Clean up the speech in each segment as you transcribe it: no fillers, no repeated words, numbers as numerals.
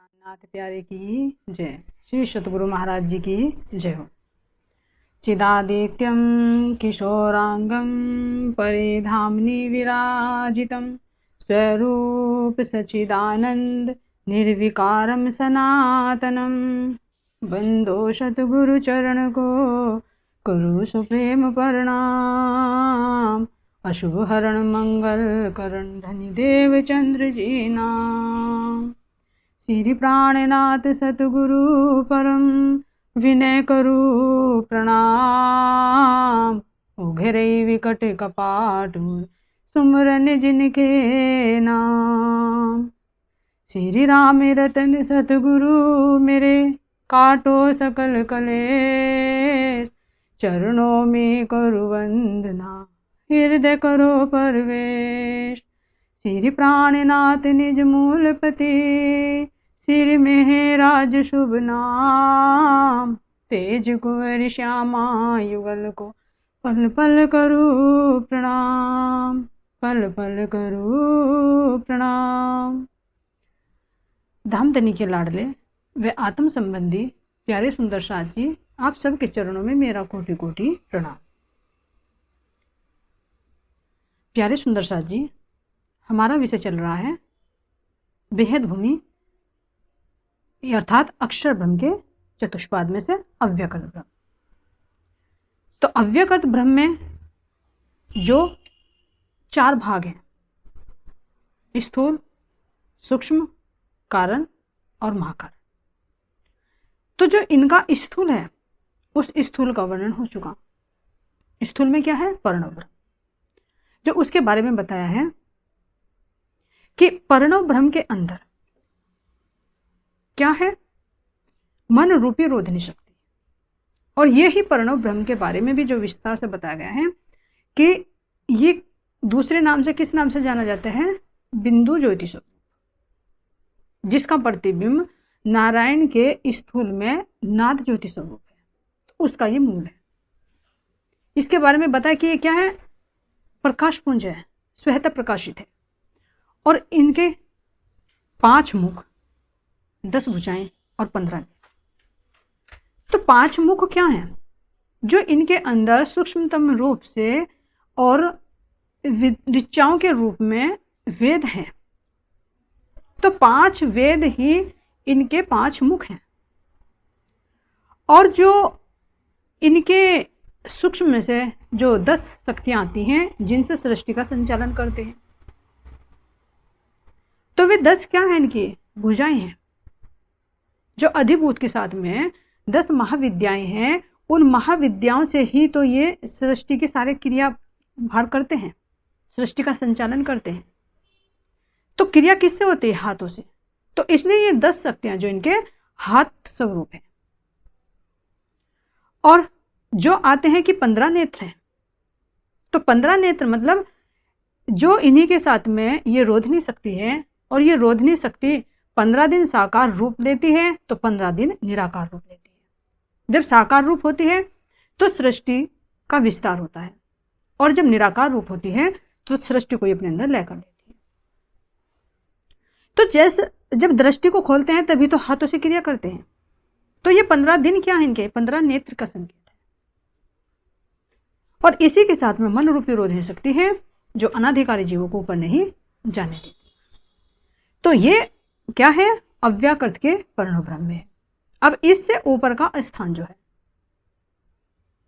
नाथ प्यारे की जय। श्री सतगुरु महाराज जी की जय हो। चिदादित्यं किशोरांगं परिधाम्नि विराजितं स्वरूप सच्चिदानंद निर्विकारं सनातनं। बंदो सतगुरु चरण को करो सुप्रेम प्रणाम। अशुभ हरण मंगल करण धनि देव चंद्र जी नाम। श्री प्राणनाथ सतगुरु परम विनय करू प्रणाम। उघरे विकट कपाट सुमरन जिनके नाम। श्री राम रतन सतगुरु मेरे काटो सकल कलेश। चरणों में करो वंदना हृदय करो परवेश। श्री प्राणनाथ निज मूलपति श्री मेहराज शुभ नाम। तेज कुंवर श्यामा युगल को पल पल करो प्रणाम। पल पल करो प्रणाम। धामधनी के लाडले व आत्म संबंधी प्यारे सुंदर साथ जी, आप सबके चरणों में मेरा कोटि कोटि प्रणाम। प्यारे सुंदर साथ जी, हमारा विषय चल रहा है बेहद भूमि अर्थात अक्षर ब्रह्म के चतुष्पाद में से अव्यकृत ब्रह्म। तो अव्यकृत ब्रह्म में जो चार भाग हैं, स्थूल, सूक्ष्म, कारण और महाकारण। तो जो इनका स्थूल है उस स्थूल का वर्णन हो चुका। स्थूल में क्या है? प्रणव ब्रह्म। जो उसके बारे में बताया है कि प्रणव ब्रह्म के अंदर क्या है? मन रूपी रोधिनी शक्ति। और ये ही प्रणव ब्रह्म के बारे में भी जो विस्तार से बताया गया है कि ये दूसरे नाम से किस नाम से जाना जाता है? बिंदु ज्योति स्वरूप, जिसका प्रतिबिंब नारायण के स्थूल में नाद ज्योति स्वरूप है। तो उसका ये मूल है। इसके बारे में बताया कि ये क्या है? प्रकाश पुंज है, स्वतः प्रकाशित है। और इनके 5 मुख, 10 भुजाएं और 15 नेत्र। तो 5 मुख क्या हैं? जो इनके अंदर सूक्ष्मतम रूप से और ऋचाओं के रूप में वेद हैं। तो 5 वेद ही इनके 5 मुख हैं। और जो इनके सूक्ष्म में से जो 10 शक्तियां आती हैं जिनसे सृष्टि का संचालन करते हैं। तो वे 10 क्या हैं? इनकी भुजाएं हैं। जो अधिभूत के साथ में 10 महाविद्याएं हैं, उन महाविद्याओं से ही तो ये सृष्टि के सारे क्रिया भार करते हैं, सृष्टि का संचालन करते हैं। तो क्रिया किससे होती है? हाथों से। तो इसलिए ये 10 शक्तियां जो इनके हाथ स्वरूप है। और जो आते हैं कि 15 नेत्र हैं। तो 15 नेत्र मतलब जो इन्हीं के साथ में ये रोधनी शक्ति है। और ये रोधनी शक्ति 15 दिन साकार रूप लेती है तो 15 दिन निराकार रूप लेती है। जब साकार रूप होती है तो सृष्टि का विस्तार होता है, और जब निराकार रूप होती है तो सृष्टि को अपने अंदर ले कर लेती है। तो जैसे जब दृष्टि को खोलते हैं तभी तो हाथों से क्रिया करते हैं। तो ये 15 दिन क्या है? इनके 15 नेत्र का संकेत है। और इसी के साथ में मन रूपी रोधनी शक्ति है जो अनाधिकारी जीवों को ऊपर नहीं जाने देती। तो ये क्या है? अव्याकृत के प्रणव ब्रह्म में। अब इससे ऊपर का स्थान जो है,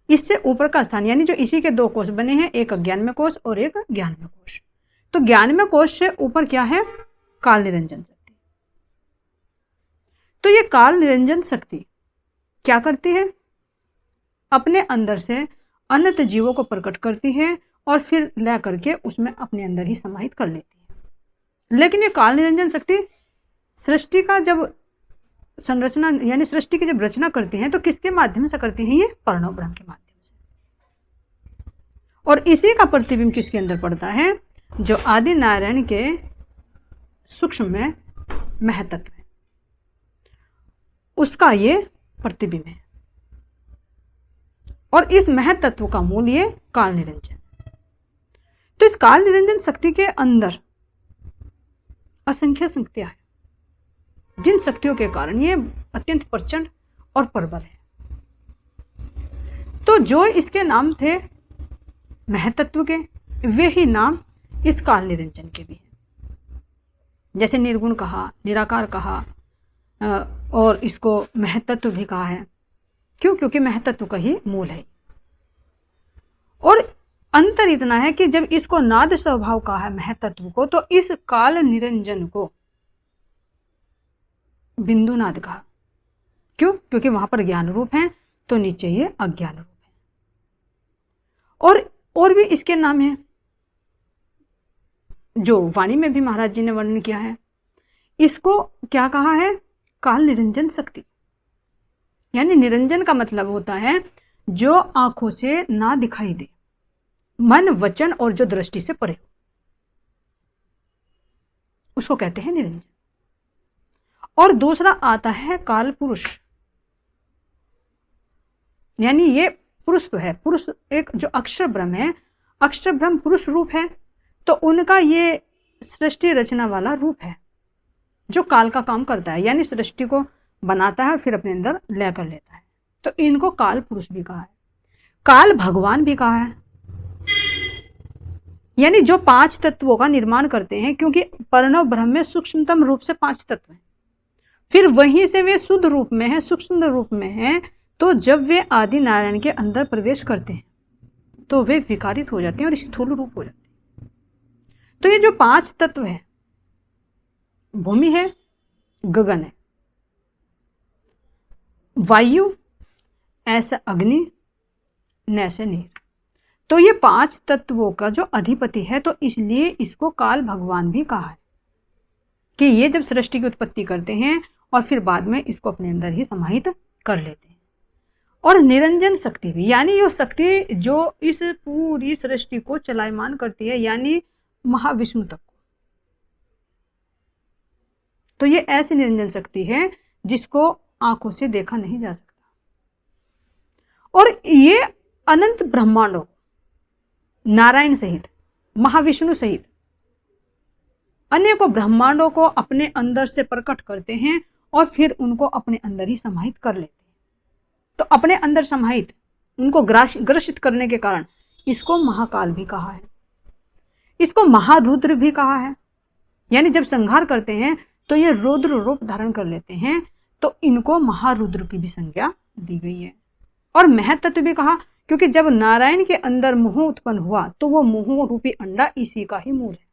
इससे ऊपर का स्थान यानी जो इसी के 2 कोष बने हैं, एक अज्ञानमय कोष और एक ज्ञानमय कोष। तो ज्ञानमय कोष से ऊपर क्या है? काल निरंजन शक्ति। तो ये काल निरंजन शक्ति क्या करती है? अपने अंदर से अनंत जीवों को प्रकट करती है और फिर ला करके उसमें अपने अंदर ही समाहित कर लेती है। लेकिन ये काल निरंजन शक्ति सृष्टि का जब संरचना यानी सृष्टि की जब रचना करती हैं तो किसके माध्यम से करती हैं? ये प्रणव ब्रह्म के माध्यम से। और इसी का प्रतिबिंब किसके अंदर पड़ता है? जो आदि नारायण के सूक्ष्म में महतत्व है, उसका ये प्रतिबिंब है। और इस महतत्व का मूल ये काल निरंजन। तो इस काल निरंजन शक्ति के अंदर असंख्य शक्तियां हैं जिन शक्तियों के कारण ये अत्यंत प्रचंड और प्रबल है। तो जो इसके नाम थे महतत्व के, वे ही नाम इस काल निरंजन के भी हैं। जैसे निर्गुण कहा, निराकार कहा और इसको महतत्व भी कहा है। क्यों? क्योंकि महतत्व का ही मूल है। और अंतर इतना है कि जब इसको नाद स्वभाव कहा है महतत्व को, तो इस काल निरंजन को बिंदु नाद कहा। क्यों? क्योंकि वहां पर ज्ञान रूप है, तो नीचे ये अज्ञान रूप है। और भी इसके नाम हैं जो वाणी में भी महाराज जी ने वर्णन किया है। इसको क्या कहा है? काल निरंजन शक्ति। यानी निरंजन का मतलब होता है जो आंखों से ना दिखाई दे, मन वचन और जो दृष्टि से परे, उसको कहते हैं निरंजन। और दूसरा आता है काल पुरुष। यानी ये पुरुष तो है, पुरुष एक जो अक्षर ब्रह्म है, अक्षर ब्रह्म पुरुष रूप है, तो उनका ये सृष्टि रचना वाला रूप है जो काल का काम करता है। यानी सृष्टि को बनाता है और फिर अपने अंदर लय कर लेता है। तो इनको काल पुरुष भी कहा है, काल भगवान भी कहा है। यानी जो 5 तत्वों का निर्माण करते हैं, क्योंकि प्रणव ब्रह्म में सूक्ष्मतम रूप से 5 तत्व हैं, फिर वहीं से वे शुद्ध रूप में है, सूक्ष्म रूप में है। तो जब वे आदि नारायण के अंदर प्रवेश करते हैं तो वे विकारित हो जाते हैं और स्थूल रूप हो जाते हैं। तो ये जो 5 तत्व है, भूमि है, गगन है, वायु, ऐसा अग्नि, नैसे नीर, तो ये 5 तत्वों का जो अधिपति है, तो इसलिए इसको काल भगवान भी कहा है कि ये जब सृष्टि की उत्पत्ति करते हैं और फिर बाद में इसको अपने अंदर ही समाहित कर लेते हैं। और निरंजन शक्ति भी, यानी ये शक्ति जो इस पूरी सृष्टि को चलायमान करती है, यानी महाविष्णु तक को। तो ये ऐसी निरंजन शक्ति है जिसको आंखों से देखा नहीं जा सकता। और ये अनंत ब्रह्मांडों, नारायण सहित, महाविष्णु सहित अनेकों ब्रह्मांडों को अपने अंदर से प्रकट करते हैं और फिर उनको अपने अंदर ही समाहित कर लेते हैं। तो अपने अंदर समाहित, उनको ग्रसित करने के कारण इसको महाकाल भी कहा है, इसको महारुद्र भी कहा है। यानी जब संहार करते हैं तो ये रुद्र रूप धारण कर लेते हैं, तो इनको महारुद्र की भी संज्ञा दी गई है। और महतत्व भी कहा, क्योंकि जब नारायण के अंदर मोह उत्पन्न हुआ तो वो मोह रूपी अंडा इसी का ही मूल है,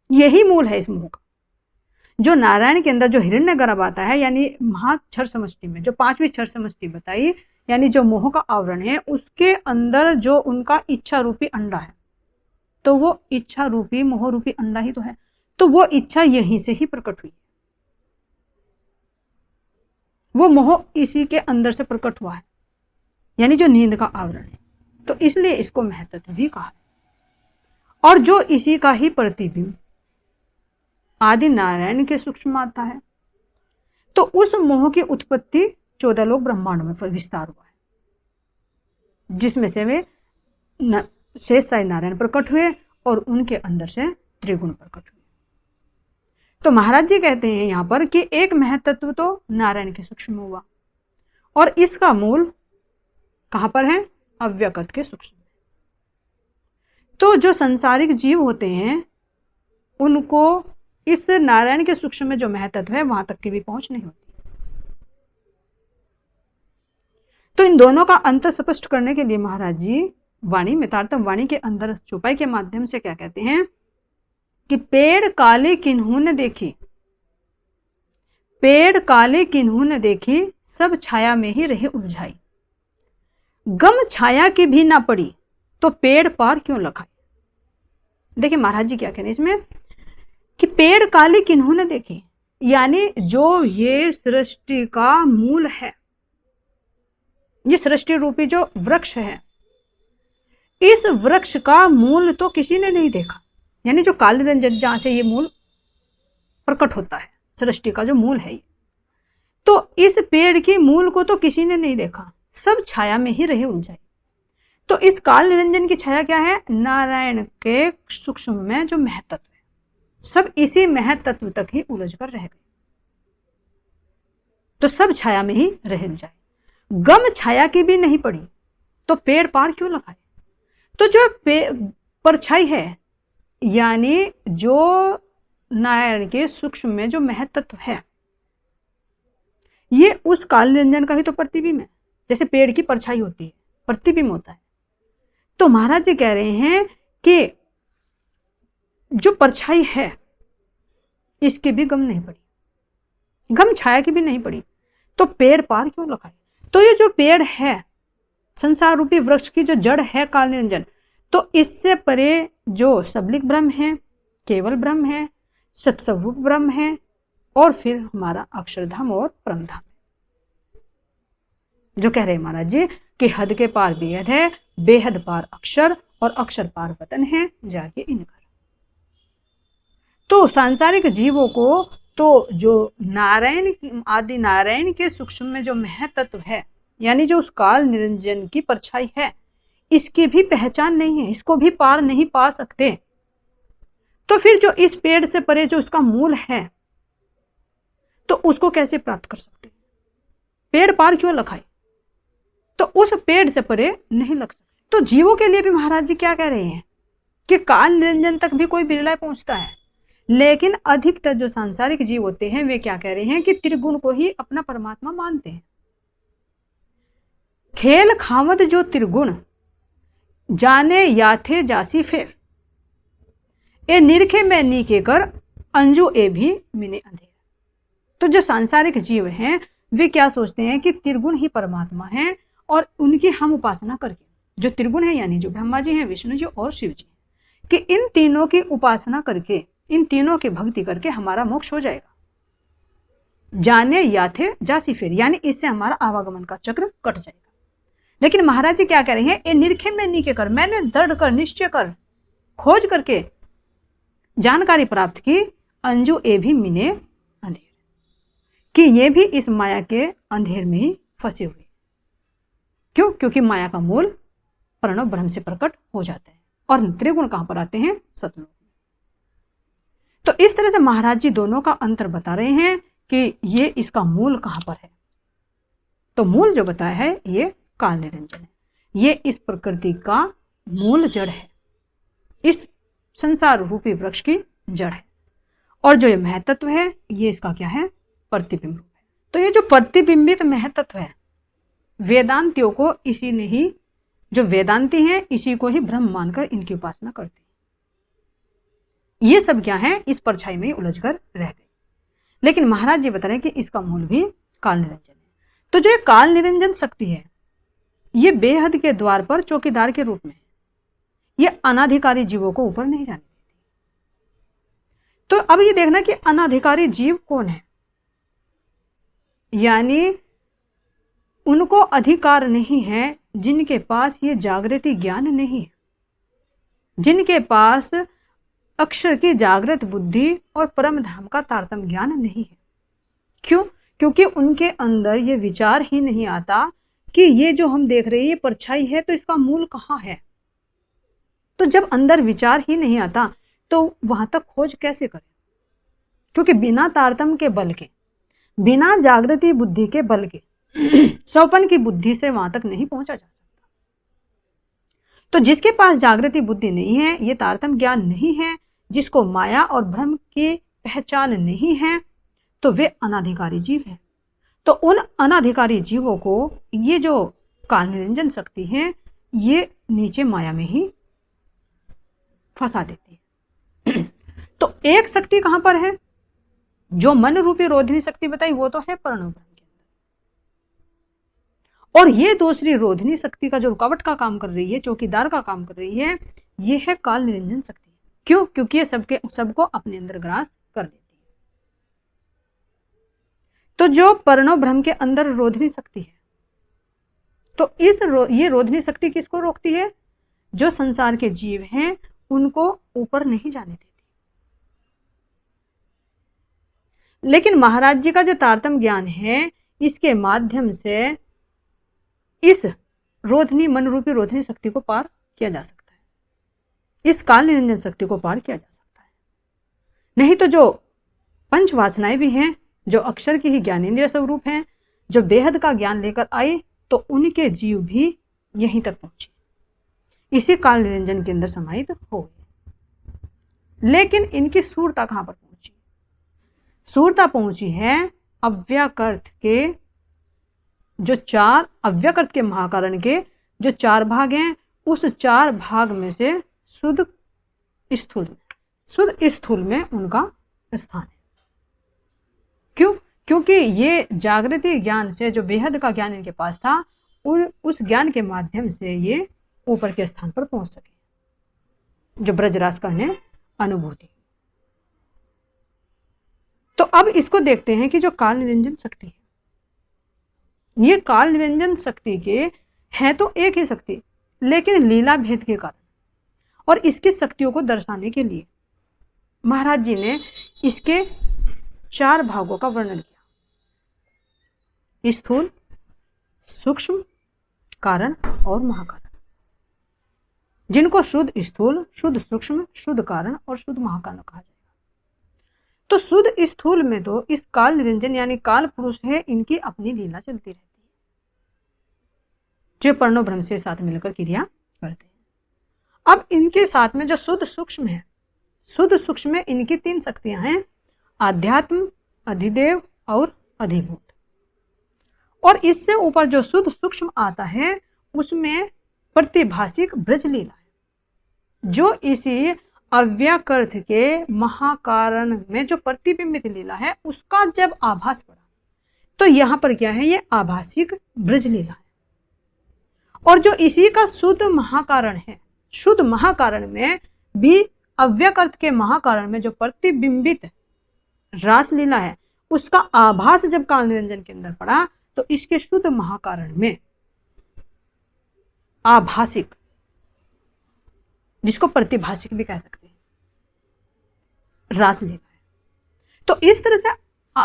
यही मूल है इस मोह का। जो नारायण के अंदर जो हिरण्यगर्भ आता है, यानी महाक्षर समष्टि में जो 5वीं क्षर समष्टि बताई, यानी जो मोह का आवरण है, उसके अंदर जो उनका इच्छा रूपी अंडा है, तो वो इच्छा रूपी मोह रूपी अंडा ही तो है। तो वो इच्छा यहीं से ही प्रकट हुई, वो मोह इसी के अंदर से प्रकट हुआ है, यानी जो नींद का आवरण है। तो इसलिए इसको महतत्व भी कहा है। और जो इसी का ही प्रतिबिंब आदि नारायण के सूक्ष्म आता है, तो उस मोह की उत्पत्ति 14 लोक ब्रह्मांड में विस्तार हुआ है, जिसमें से वे शेष साई नारायण प्रकट हुए और उनके अंदर से त्रिगुण प्रकट हुए। तो महाराज जी कहते हैं यहाँ पर कि एक महतत्व तो नारायण के सूक्ष्म हुआ, और इसका मूल कहाँ पर है? अव्यकृत के सूक्ष्म। तो जो संसारिक जीव होते हैं उनको इस नारायण के सूक्ष्म में जो महतत्व है वहां तक की भी पहुंच नहीं होती। तो इन दोनों का अंतर स्पष्ट करने के लिए महाराज जी वाणी में, तारतम वाणी के अंदर चौपाई के माध्यम से क्या कहते हैं कि पेड़ काले किन्हू न देखी, पेड़ काले किन्हू न देखी, सब छाया में ही रहे उलझाई, गम छाया की भी ना पड़ी, तो पेड़ पार क्यों लखाई। देखिए महाराज जी क्या कह रहे हैं इसमें कि पेड़ काले किन्हू न देखी, यानी जो ये सृष्टि का मूल है, ये सृष्टि रूपी जो वृक्ष है, इस वृक्ष का मूल तो किसी ने नहीं देखा। यानी जो काल निरंजन जहां से ये मूल प्रकट होता है, सृष्टि का जो मूल है ये, तो इस पेड़ की मूल को तो किसी ने नहीं देखा, सब छाया में ही रहे उलझाए। तो इस काल निरंजन की छाया क्या है? नारायण के सूक्ष्म में जो महतत्व है, सब इसी महतत्व तक ही उलझ कर रह गए। तो सब छाया में ही रह जाए। गम छाया की भी नहीं पड़ी तो पेड़ पार क्यों लगाए। तो जो परछाई है यानी जो नारायण के सूक्ष्म में जो महत्त्व है, ये उस काल निरंजन का ही तो प्रतिबिंब है। जैसे पेड़ की परछाई होती है, प्रतिबिंब होता है। तो महाराज जी कह रहे हैं कि जो परछाई है इसकी भी गम नहीं पड़ी, गम छाया की भी नहीं पड़ी, तो पेड़ पार क्यों लगाए। तो ये जो पेड़ है, संसार रूपी वृक्ष की जो जड़ है काल निरंजन, तो इससे परे जो सबलिक ब्रह्म है, केवल ब्रह्म है, सत्स्वरूप ब्रह्म है, और फिर हमारा अक्षरधाम और परमधाम, जो कह रहे हैं महाराज जी कि हद के पार बेहद है, बेहद पार अक्षर, और अक्षर पार वतन है, जाके इनकर। तो सांसारिक जीवों को तो जो नारायण आदि नारायण के सूक्ष्म में जो महत्त्व है, यानी जो उस काल निरंजन की परछाई है, इसकी भी पहचान नहीं है, इसको भी पार नहीं पा सकते। तो फिर जो इस पेड़ से परे जो उसका मूल है, तो उसको कैसे प्राप्त कर सकते। पेड़ पार क्यों लगाए, तो उस पेड़ से परे नहीं लग सकते। तो जीवों के लिए भी महाराज जी क्या कह रहे हैं कि काल निरंजन तक भी कोई बिरला पहुंचता है, लेकिन अधिकतर जो सांसारिक जीव होते हैं वे क्या कह रहे हैं कि त्रिगुण को ही अपना परमात्मा मानते हैं। खेल खावत जो त्रिगुण जाने याथे जासी फेर, ए निरखे में नीके कर अंजू ए भी मिने अंधेर। तो जो सांसारिक जीव हैं वे क्या सोचते हैं कि त्रिगुण ही परमात्मा है, और उनकी हम उपासना करके, जो त्रिगुण है यानी जो ब्रह्मा जी हैं, विष्णु जी और शिव जी, कि इन तीनों की उपासना करके, इन तीनों की भक्ति करके हमारा मोक्ष हो जाएगा। जाने याथे जासी फेर, यानी इससे हमारा आवागमन का चक्र कट जाएगा। लेकिन महाराज जी क्या कह रहे हैं, ए निरखे में नीके कर, मैंने दृढ़ कर, निश्चय कर, खोज करके जानकारी प्राप्त की, अंजू ए भी मिने अंधेर, कि ये भी इस माया के अंधेर में ही फंसे हुए। क्यों? क्योंकि माया का मूल प्रणव ब्रह्म से प्रकट हो जाता है, और त्रिगुण कहां पर आते हैं, सतलोक। तो इस तरह से महाराज जी दोनों का अंतर बता रहे हैं कि ये इसका मूल कहां पर है। तो मूल जो बताया है ये काल निरंजन है, ये इस प्रकृति का मूल जड़ है, इस संसार रूपी वृक्ष की जड़ है, और जो ये महत्त्व है ये इसका क्या है, प्रतिबिंब रूप है। तो ये जो प्रतिबिंबित महत्त्व है, वेदांतियों को इसी ने ही, जो वेदांती हैं इसी को ही ब्रह्म मानकर इनकी उपासना करते हैं। ये सब क्या है, इस परछाई में उलझ कर रह गए। लेकिन महाराज जी बता रहे हैं कि इसका मूल भी काल निरंजन है। तो जो ये काल निरंजन शक्ति है, ये बेहद के द्वार पर चौकीदार के रूप में है, ये अनाधिकारी जीवों को ऊपर नहीं जाने देती। तो अब ये देखना कि अनाधिकारी जीव कौन है, यानी उनको अधिकार नहीं है जिनके पास ये जागृति ज्ञान नहीं है, जिनके पास अक्षर की जागृत बुद्धि और परम धाम का तारतम्य ज्ञान नहीं है। क्यों? क्योंकि उनके अंदर ये विचार ही नहीं आता कि ये जो हम देख रहे हैं ये परछाई है, तो इसका मूल कहाँ है। तो जब अंदर विचार ही नहीं आता तो वहां तक खोज कैसे करें, क्योंकि बिना तारतम्य के बल के, बिना जागृति बुद्धि के बल के, सौपन की बुद्धि से वहां तक नहीं पहुंचा जा सकता। तो जिसके पास जागृति बुद्धि नहीं है, ये तारतम्य ज्ञान नहीं है, जिसको माया और भ्रम की पहचान नहीं है, तो वे अनाधिकारी जीव है। तो उन अनाधिकारी जीवों को ये जो काल निरंजन शक्ति है ये नीचे माया में ही फंसा देती है। तो एक शक्ति कहां पर है, जो मन रूपी रोधिनी शक्ति बताई वो तो है प्रणव ब्रह्म के अंदर, और ये दूसरी रोधिनी शक्ति का जो रुकावट का काम कर रही है, चौकीदार का काम कर रही है, ये है काल निरंजन शक्ति। क्यों? क्योंकि ये सबको अपने अंदर ग्रास कर देती है। तो जो प्रणव ब्रह्म के अंदर रोधिनी शक्ति है, तो ये रोधिनी शक्ति किसको रोकती है, जो संसार के जीव हैं उनको ऊपर नहीं जाने देती। लेकिन महाराज जी का जो तारतम्य ज्ञान है, इसके माध्यम से इस रोधिनी, मन रूपी रोधिनी शक्ति को पार किया जा सकता है, इस काल निरंजन शक्ति को पार किया जा सकता है। नहीं तो जो पंच वासनाएं भी हैं जो अक्षर की ही ज्ञानेंद्रिय स्वरूप हैं, जो बेहद का ज्ञान लेकर आए, तो उनके जीव भी यहीं तक पहुंचे, इसी काल निरंजन के अंदर समाहित हो गए। लेकिन इनकी सूरता कहाँ पर पहुंची? सूरता पहुंची है अव्यकृत के जो चार, अव्यकृत के महाकरण के जो 4 भाग हैं, उस 4 भाग में से शुद्ध स्थूल में उनका स्थान है। क्यों? क्योंकि ये जागृति ज्ञान से जो बेहद का ज्ञान इनके पास था, उस ज्ञान के माध्यम से ये ऊपर के स्थान पर पहुंच सके, जो ब्रजराज का इन्हें अनुभूति। तो अब इसको देखते हैं कि जो काल निरंजन शक्ति है, ये काल निरंजन शक्ति के है तो एक ही शक्ति, लेकिन लीला भेद के कारण और इसकी शक्तियों को दर्शाने के लिए महाराज जी ने इसके 4 भागों का वर्णन किया, स्थूल, सूक्ष्म, कारण और महाकारण, जिनको शुद्ध स्थूल, शुद्ध सूक्ष्म, शुद्ध कारण और शुद्ध महाकारण कहा जाएगा। तो शुद्ध स्थूल में तो इस काल निरंजन यानी काल पुरुष है, इनकी अपनी लीला चलती रहती है, जो पर्णो ब्रह्म से साथ मिलकर क्रिया करते हैं। अब इनके साथ में जो शुद्ध सूक्ष्म है, शुद्ध सूक्ष्म में इनकी 3 शक्तियां हैं, आध्यात्म, अधिदेव और अधिभूत। और इससे ऊपर जो शुद्ध सूक्ष्म आता है, उसमें प्रतिभाषिक ब्रजलीला है, जो इसी अव्यकृत के महाकारण में जो प्रतिबिंबित लीला है, उसका जब आभास पड़ा, तो यहाँ पर क्या है, ये आभासिक ब्रजलीला है। और जो इसी का शुद्ध महाकारण है, शुद्ध महाकारण में भी अव्यकृत के महाकारण में जो प्रतिबिंबित रासलीला है, उसका आभास जब काल निरंजन के अंदर पड़ा, तो इसके शुद्ध महाकारण में आभासिक, जिसको प्रतिभाषिक भी कह सकते हैं, रासलीला है। तो इस तरह से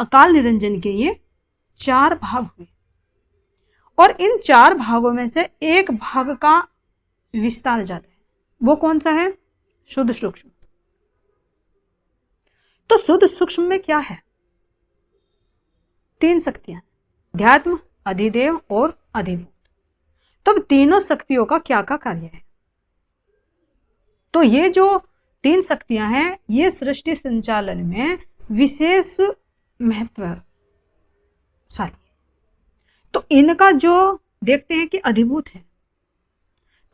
काल निरंजन के ये 4 भाग हुए, और इन 4 भागों में से एक भाग का विस्तार जाता है। वो कौन सा है? शुद्ध सूक्ष्म। तो शुद्ध सूक्ष्म में क्या है? 3 शक्तियां, अध्यात्म, अधिदेव और अधिभूत। तो अब तीनों शक्तियों का क्या कार्य है? तो ये जो 3 शक्तियां हैं, ये सृष्टि संचालन में विशेष महत्वशाली है। तो इनका जो देखते हैं कि अधिभूत है,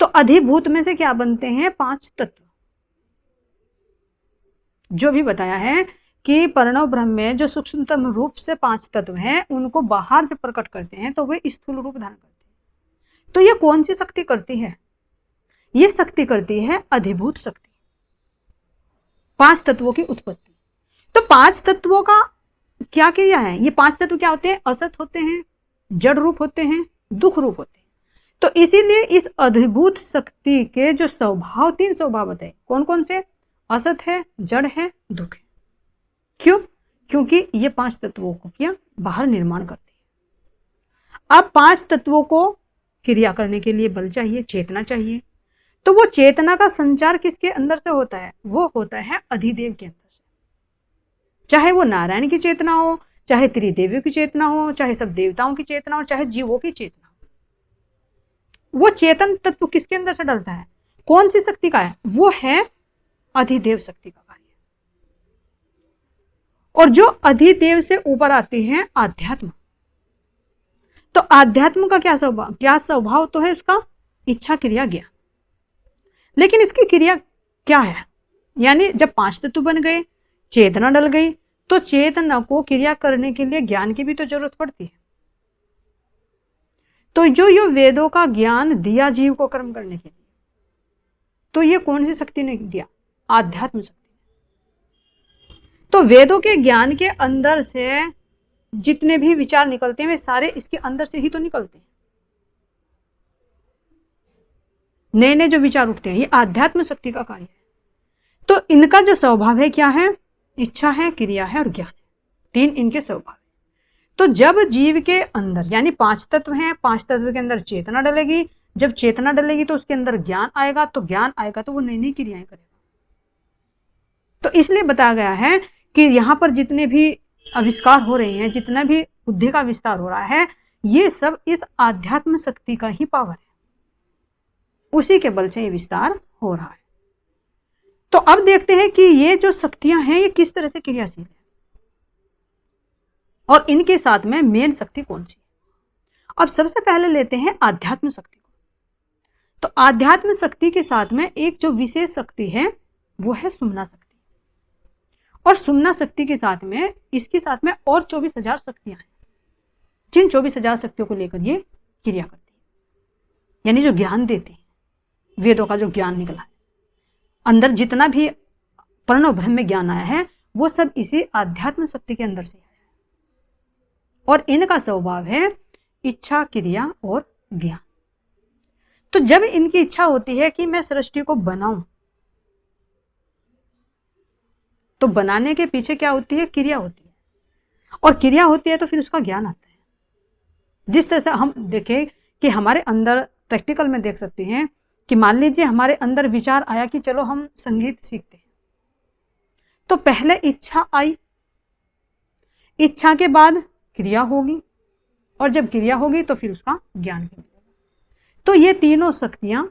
तो अधिभूत में से क्या बनते हैं? 5 तत्व। जो भी बताया है कि प्रणव ब्रह्म में जो सूक्ष्मतम रूप से 5 तत्व हैं, उनको बाहर जब प्रकट करते हैं तो वे स्थूल रूप धारण करते हैं। तो ये कौन सी शक्ति करती है? ये शक्ति करती है अधिभूत शक्ति, 5 तत्वों की उत्पत्ति। तो 5 तत्वों का क्या क्रिया है? ये 5 तत्व क्या होते हैं? असत होते हैं, जड़ रूप होते हैं, दुख रूप होते हैं। तो इसीलिए इस अधिभूत शक्ति के जो स्वभाव, 3 स्वभाव बताए, कौन कौन से? असत है, जड़ है, दुख है। क्यों? क्योंकि ये 5 तत्वों को क्या बाहर निर्माण करती है। अब 5 तत्वों को क्रिया करने के लिए बल चाहिए, चेतना चाहिए। तो वो चेतना का संचार किसके अंदर से होता है? वो होता है अधिदेव के अंदर से। चाहे वो नारायण की चेतना हो, चाहे त्रिदेवियों की चेतना हो, चाहे सब देवताओं की चेतना हो, चाहे जीवों की चेतना हो, वो चेतन तत्व किसके अंदर से डलता है? कौन सी शक्ति का है? वो है अधिदेव शक्ति का कार्य। और जो अधिदेव से ऊपर आती है आध्यात्म। तो आध्यात्म का क्या स्वभाव? क्या स्वभाव तो है उसका? इच्छा, क्रिया, ज्ञान। लेकिन इसकी क्रिया क्या है? यानी जब 5 तत्व बन गए, चेतना डल गई, तो चेतना को क्रिया करने के लिए ज्ञान की भी तो जरूरत पड़ती है। तो जो ये वेदों का ज्ञान दिया जीव को कर्म करने के लिए, तो ये कौन सी शक्ति ने दिया? आध्यात्म शक्ति। तो वेदों के ज्ञान के अंदर से जितने भी विचार निकलते हैं, वे सारे इसके अंदर से ही तो निकलते हैं। नए नए जो विचार उठते हैं, ये आध्यात्म शक्ति का कार्य है। तो इनका जो स्वभाव है क्या है? इच्छा है, क्रिया है और ज्ञान है। 3 इनके स्वभाव है। तो जब जीव के अंदर, यानी 5 तत्व हैं, 5 तत्व के अंदर चेतना डलेगी, जब चेतना डलेगी तो उसके अंदर ज्ञान आएगा, तो ज्ञान आएगा तो वो नई नई क्रियाएं करेगा। तो इसलिए बताया गया है कि यहाँ पर जितने भी आविष्कार हो रहे हैं, जितना भी बुद्धि का विस्तार हो रहा है, ये सब इस आध्यात्म शक्ति का ही पावर है, उसी के बल से ये विस्तार हो रहा है। तो अब देखते हैं कि ये जो शक्तियां हैं ये किस तरह से क्रियाशील है और इनके साथ में मेन शक्ति कौन सी है। अब सबसे पहले लेते हैं आध्यात्म शक्ति को। तो आध्यात्म शक्ति के साथ में एक जो विशेष शक्ति है वो है सुमना शक्ति, और सुमना शक्ति के साथ में इसके साथ में और 24,000 शक्तियां हैं, जिन 24,000 शक्तियों को लेकर ये क्रिया करती है, यानी जो ज्ञान देती है, वेदों का जो ज्ञान निकला है, अंदर जितना भी प्रणव ब्रह्म में ज्ञान आया है वो सब इसी आध्यात्म शक्ति के अंदर से आया है, और इनका स्वभाव है इच्छा, क्रिया और ज्ञान। तो जब इनकी इच्छा होती है कि मैं सृष्टि को बनाऊं, तो बनाने के पीछे क्या होती है? क्रिया होती है, और क्रिया होती है तो फिर उसका ज्ञान आता है। जिस तरह से हम देखें कि हमारे अंदर प्रैक्टिकल में देख सकते हैं कि मान लीजिए हमारे अंदर विचार आया कि चलो हम संगीत सीखते हैं, तो पहले इच्छा आई, इच्छा के बाद क्रिया होगी, और जब क्रिया होगी तो फिर उसका ज्ञान भी मिलेगा। तो ये तीनों शक्तियां,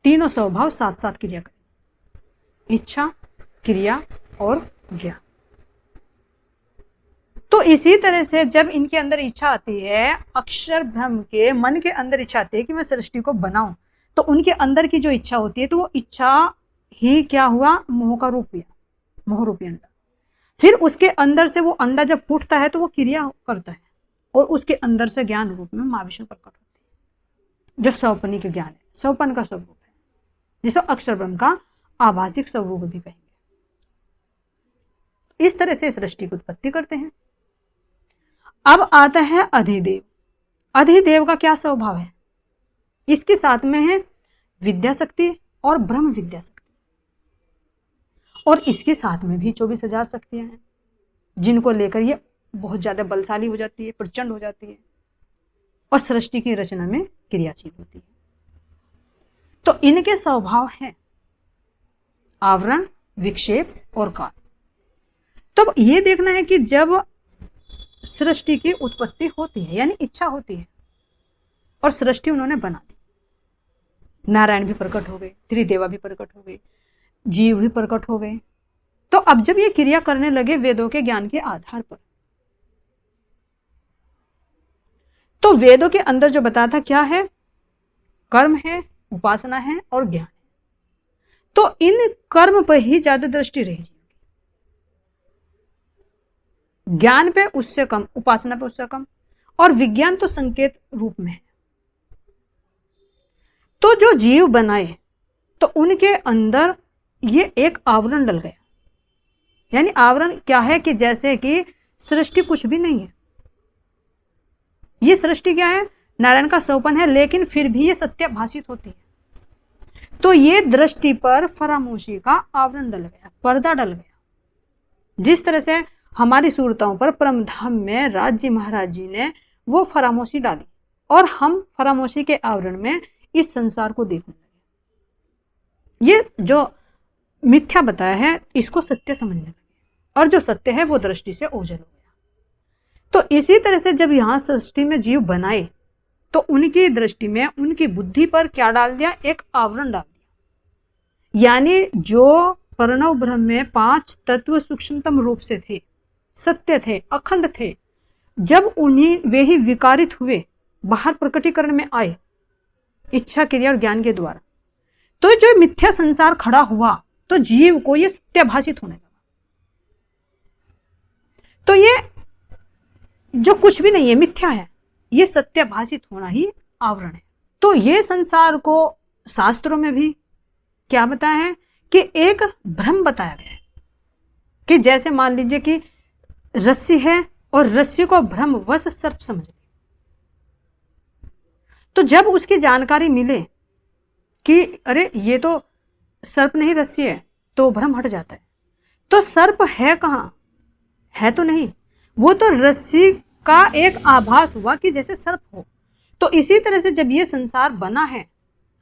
तीनों स्वभाव साथ साथ क्रिया करें, इच्छा, क्रिया और ज्ञान। तो इसी तरह से जब इनके अंदर इच्छा आती है, अक्षर ब्रह्म के मन के अंदर इच्छा आती है कि मैं सृष्टि को बनाऊं, तो उनके अंदर की जो इच्छा होती है तो वो इच्छा ही क्या हुआ? मोह का रूप लिया, मोह रूपी अंडा। फिर उसके अंदर से वो अंडा जब फूटता है तो वो क्रिया करता है, और उसके अंदर से ज्ञान रूप में माँ विष्णु प्रकट होती है, जो सौपनी के ज्ञान है, सौपन का स्वरूप है, जिसे अक्षर ब्रह्म का आभासिक स्वरूप भी कहेंगे। इस तरह से सृष्टि की उत्पत्ति करते हैं। अब आता है अधिदेव। अधिदेव का क्या स्वभाव है? इसके साथ में है विद्या शक्ति और ब्रह्म विद्या शक्ति, और इसके साथ में भी 24,000 शक्तियां हैं, जिनको लेकर ये बहुत ज्यादा बलशाली हो जाती है, प्रचंड हो जाती है, और सृष्टि की रचना में क्रियाशील होती है। तो इनके स्वभाव है आवरण, विक्षेप और काल। तो ये देखना है कि जब सृष्टि की उत्पत्ति होती है, यानी इच्छा होती है, और सृष्टि उन्होंने बना दी, नारायण भी प्रकट हो गए, त्रिदेवा भी प्रकट हो गए, जीव भी प्रकट हो गए। तो अब जब ये क्रिया करने लगे वेदों के ज्ञान के आधार पर, तो वेदों के अंदर जो बताया था क्या है? कर्म है, उपासना है और ज्ञान है। तो इन कर्म पर ही ज्यादा दृष्टि रहेगी, ज्ञान पे उससे कम, उपासना पे उससे कम, और विज्ञान तो संकेत रूप में है। तो जो जीव बनाए तो उनके अंदर ये एक आवरण डल गया, यानी आवरण क्या है कि जैसे कि सृष्टि कुछ भी नहीं है, ये सृष्टि क्या है? नारायण का स्वपन है, लेकिन फिर भी ये सत्य भाषित होती है। तो ये दृष्टि पर फरामोशी का आवरण डल गया, पर्दा डल गया। जिस तरह से हमारी सूरतों पर परमधाम में राज्य महाराज जी ने वो फरामोशी डाली, और हम फरामोशी के आवरण में इस संसार को देखने लगे। ये जो मिथ्या बताया है इसको सत्य समझने लगे, और जो सत्य है वो दृष्टि से ओझल हो गया। तो इसी तरह से जब यहाँ सृष्टि में जीव बनाए तो उनकी दृष्टि में, उनकी बुद्धि पर क्या डाल दिया? एक आवरण डाल दिया। यानी जो प्रणव ब्रह्म में 5 तत्व सूक्ष्मतम रूप से थे, सत्य थे, अखंड थे, जब उन्हीं वे ही विकारित हुए, बाहर प्रकटीकरण में आए इच्छा, क्रिया और ज्ञान के द्वारा, तो जो मिथ्या संसार खड़ा हुआ तो जीव को ये सत्य भाषित होने लगा। तो ये जो कुछ भी नहीं है, मिथ्या है, ये सत्य भाषित होना ही आवरण है। तो ये संसार को शास्त्रों में भी क्या बताया है कि एक भ्रम बताया गया है, कि जैसे मान लीजिए कि रस्सी है और रस्सी को भ्रमवश सर्प समझ ले, तो जब उसकी जानकारी मिले कि अरे ये तो सर्प नहीं रस्सी है, तो भ्रम हट जाता है। तो सर्प है कहाँ? है तो नहीं, वो तो रस्सी का एक आभास हुआ कि जैसे सर्प हो। तो इसी तरह से जब ये संसार बना है,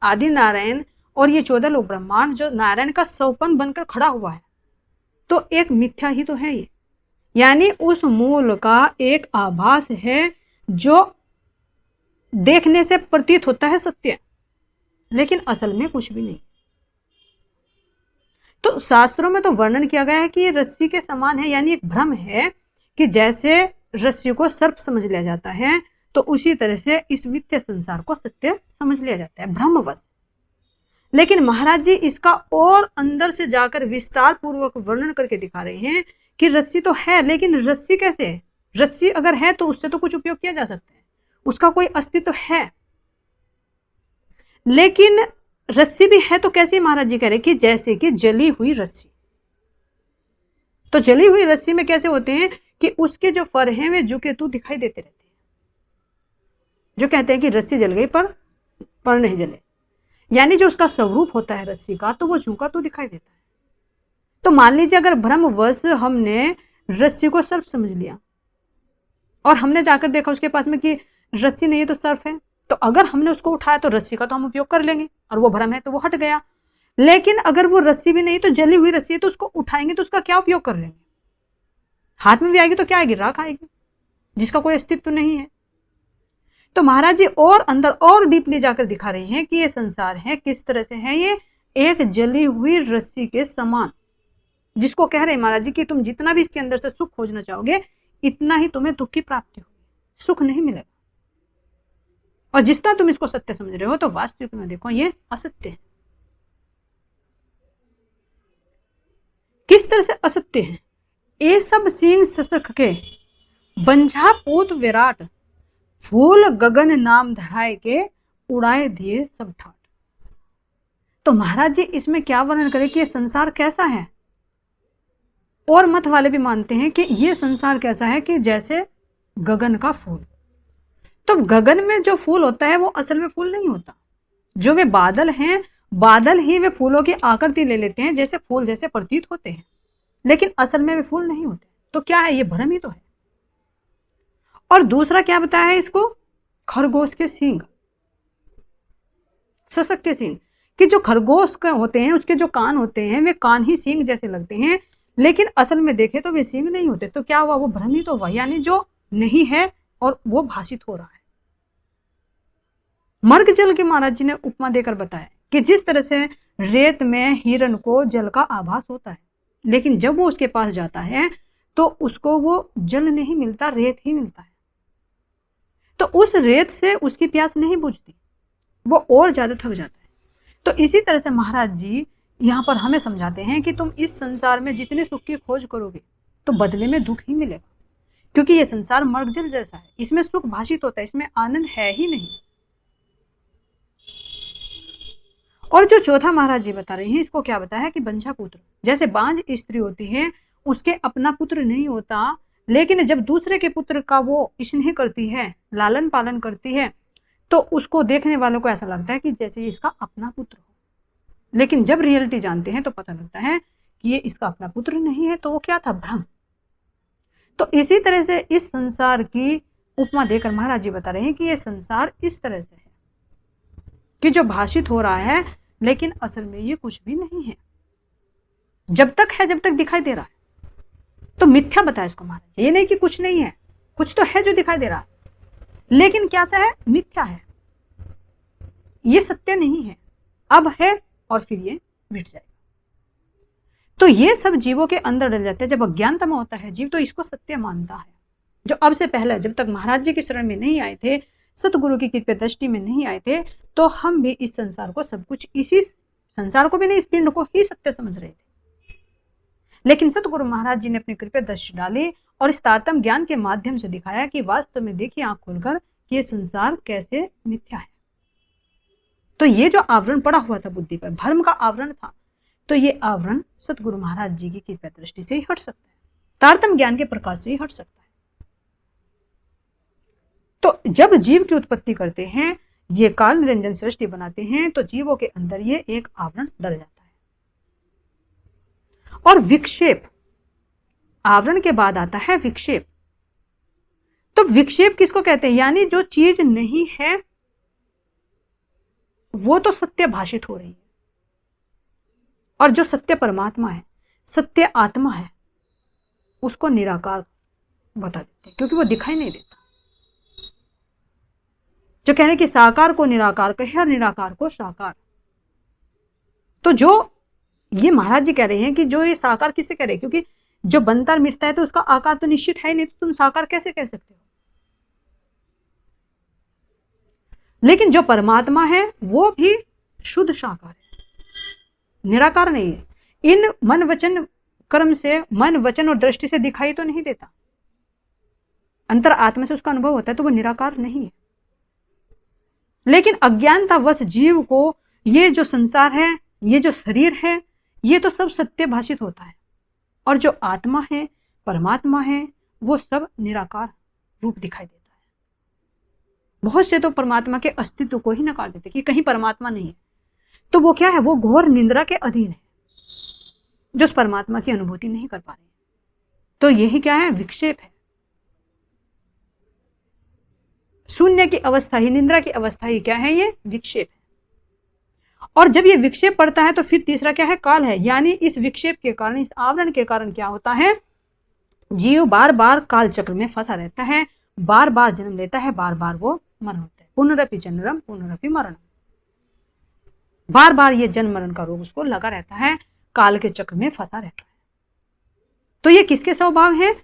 आदि नारायण और ये 14 लोक ब्रह्मांड जो नारायण का स्वपन बनकर खड़ा हुआ है, तो एक मिथ्या ही तो है यानी उस मूल का एक आभास है जो देखने से प्रतीत होता है सत्य, लेकिन असल में कुछ भी नहीं। तो शास्त्रों में तो वर्णन किया गया है कि ये रस्सी के समान है, यानी एक भ्रम है कि जैसे रस्सी को सर्प समझ लिया जाता है तो उसी तरह से इस मिथ्या संसार को सत्य समझ लिया जाता है, भ्रमवश। लेकिन महाराज जी इसका और अंदर से जाकर विस्तार पूर्वक वर्णन करके दिखा रहे हैं कि रस्सी तो है, लेकिन रस्सी कैसे है? रस्सी अगर है तो उससे तो कुछ उपयोग किया जा सकता है, उसका कोई अस्तित्व है। लेकिन रस्सी भी है तो कैसे? महाराज जी कह रहे कि जैसे कि जली हुई रस्सी। तो जली हुई रस्सी में कैसे होते हैं कि उसके जो फर हैं वे झुके तो दिखाई देते रहते हैं। जो कहते हैं कि रस्सी जल गई पर नहीं जले, यानी जो उसका स्वरूप होता है रस्सी का, तो वो झुका तो दिखाई देता है। तो मान लीजिए अगर भ्रमवश हमने रस्सी को सर्प समझ लिया और हमने जाकर देखा उसके पास में कि रस्सी नहीं है तो सर्प है, तो अगर हमने उसको उठाया तो रस्सी का तो हम उपयोग कर लेंगे और वो भ्रम है तो वो हट गया। लेकिन अगर वो रस्सी भी नहीं तो जली हुई रस्सी है तो उसको उठाएंगे तो उसका क्या उपयोग कर लेंगे? हाथ में भी आएगी तो क्या आएगी? राख आएगी, जिसका कोई अस्तित्व नहीं है। तो महाराज जी और अंदर और डीपली जाकर दिखा रहे हैं कि ये संसार है किस तरह से है, ये एक जली हुई रस्सी के समान, जिसको कह रहे हैं महाराज जी कि तुम जितना भी इसके अंदर से सुख खोजना चाहोगे इतना ही तुम्हें दुख की प्राप्ति होगी, सुख नहीं मिलेगा। और जितना तुम इसको सत्य समझ रहे हो तो वास्तविक में देखो ये असत्य है। किस तरह से असत्य है? ये सब सींग ससक के बंझा पूत विराट, फूल गगन नाम धराए के उड़ाए दिए सब ठाट। तो महाराज जी इसमें क्या वर्णन करें कि ये संसार कैसा है? और मत वाले भी मानते हैं कि ये संसार कैसा है कि जैसे गगन का फूल। तो गगन में जो फूल होता है वो असल में फूल नहीं होता, जो वे बादल हैं, बादल ही वे फूलों की आकृति ले लेते हैं, जैसे फूल जैसे प्रतीत होते हैं, लेकिन असल में वे फूल नहीं होते। तो क्या है? ये भ्रम ही तो है। और दूसरा क्या बताया है इसको? खरगोश के सींग, ससक के सींग, कि जो खरगोश के होते हैं उसके जो कान होते हैं वे कान ही सींग जैसे लगते हैं, लेकिन असल में देखे तो वे सींग नहीं होते। तो क्या हुआ? वो भ्रम ही तो हुआ, यानी जो नहीं है और वो भाषित हो रहा है। मर्ग जल के महाराज जी ने उपमा देकर बताया कि जिस तरह से रेत में हिरण को जल का आभास होता है, लेकिन जब वो उसके पास जाता है तो उसको वो जल नहीं मिलता, रेत ही मिलता है। तो उस रेत से उसकी प्यास नहीं बुझती, वो और ज्यादा थक जाता है। तो इसी तरह से महाराज जी यहाँ पर हमें समझाते हैं कि तुम इस संसार में जितने सुख की खोज करोगे तो बदले में दुख ही मिलेगा, क्योंकि ये संसार मर्ग जल जैसा है, इसमें सुख भाषित होता है, इसमें आनंद है ही नहीं। और जो चौथा महाराज जी बता रहे हैं इसको क्या बताया है कि बंझा पुत्र, जैसे बांझ स्त्री होती है उसके अपना पुत्र नहीं होता, लेकिन जब दूसरे के पुत्र का वो स्नेह करती है, लालन पालन करती है, तो उसको देखने वालों को ऐसा लगता है कि जैसे इसका अपना पुत्र हो। लेकिन जब रियलिटी जानते हैं तो पता लगता है कि ये इसका अपना पुत्र नहीं है, तो वो क्या था? भ्रम। तो इसी तरह से इस संसार की उपमा देकर महाराज जी बता रहे हैं कि ये संसार इस तरह से है कि जो भाषित हो रहा है, लेकिन असल में ये कुछ भी नहीं है। जब तक है, जब तक दिखाई दे रहा है तो मिथ्या बताया इसको महाराज। ये नहीं कि कुछ नहीं है, कुछ तो है जो दिखाई दे रहा है, लेकिन क्या सा है? मिथ्या है, ये सत्य नहीं है। अब है और फिर ये मिट जाएगा। तो ये सब जीवों के अंदर डल जाते हैं। जब अज्ञानता में होता है जीव तो इसको सत्य मानता है। जो अब से पहले जब तक महाराज जी की शरण में नहीं आए थे, सतगुरु की कृपा दृष्टि में नहीं आए थे, तो हम भी इस संसार को सब कुछ, इसी संसार को भी नहीं, इस पिंड को ही सत्य समझ रहे थे। लेकिन सतगुरु महाराज जी ने अपनी कृपा दृष्टि डाली और इस तारतम्य ज्ञान के माध्यम से दिखाया कि वास्तव में देखिए आंख खोलकर कि ये संसार कैसे मिथ्या है। तो ये जो आवरण पड़ा हुआ था बुद्धि पर, भ्रम का आवरण था, तो ये आवरण सतगुरु महाराज जी की कृपा दृष्टि से ही हट सकता है, तारतम्य ज्ञान के प्रकाश से ही हट सकता है। तो जब जीव की उत्पत्ति करते हैं, ये काल निरंजन सृष्टि बनाते हैं, तो जीवों के अंदर ये एक आवरण डल जाता है। और विक्षेप, आवरण के बाद आता है विक्षेप। तो विक्षेप किसको कहते हैं? यानी जो चीज नहीं है वो तो सत्य भाषित हो रही है, और जो सत्य परमात्मा है, सत्य आत्मा है, उसको निराकार बता देते हैं, क्योंकि वो दिखाई नहीं देता। जो कह रहे हैं कि साकार को निराकार कहे और निराकार को साकार। तो जो ये महाराज जी कह रहे हैं कि जो ये साकार किससे कह रहे हैं, क्योंकि जो बनता और मिटता है तो उसका आकार तो निश्चित है नहीं, तो तुम साकार कैसे कह सकते हो। लेकिन जो परमात्मा है वो भी शुद्ध साकार है, निराकार नहीं है। इन मन वचन कर्म से, मन वचन और दृष्टि से दिखाई तो नहीं देता, अंतर आत्मा से उसका अनुभव होता है, तो वो निराकार नहीं है। लेकिन अज्ञानतावश जीव को ये जो संसार है, ये जो शरीर है, ये तो सब सत्य भाषित होता है, और जो आत्मा है, परमात्मा है, वो सब निराकार रूप दिखाई देता है। बहुत से तो परमात्मा के अस्तित्व को ही नकार देते कि कहीं परमात्मा नहीं है, तो वो क्या है, वो घोर निंद्रा के अधीन है, जो उस परमात्मा की अनुभूति नहीं कर पा रहे। तो यही क्या है, विक्षेप है। शून्य की अवस्था ही, निंद्रा की अवस्था ही क्या है, ये विक्षेप है। और जब ये विक्षेप पड़ता है तो फिर तीसरा क्या है, काल है। यानी इस विक्षेप के कारण, इस आवरण के कारण क्या होता है, जीव बार बार काल चक्र में फंसा रहता है, बार बार जन्म लेता है, बार बार वो मरण होता है। पुनरपि जन्मम पुनरपि मरणम, बार बार ये जन्म मरण का रोग उसको लगा रहता है, काल के चक्र में फंसा रहता है। तो ये किसके स्वभाव है,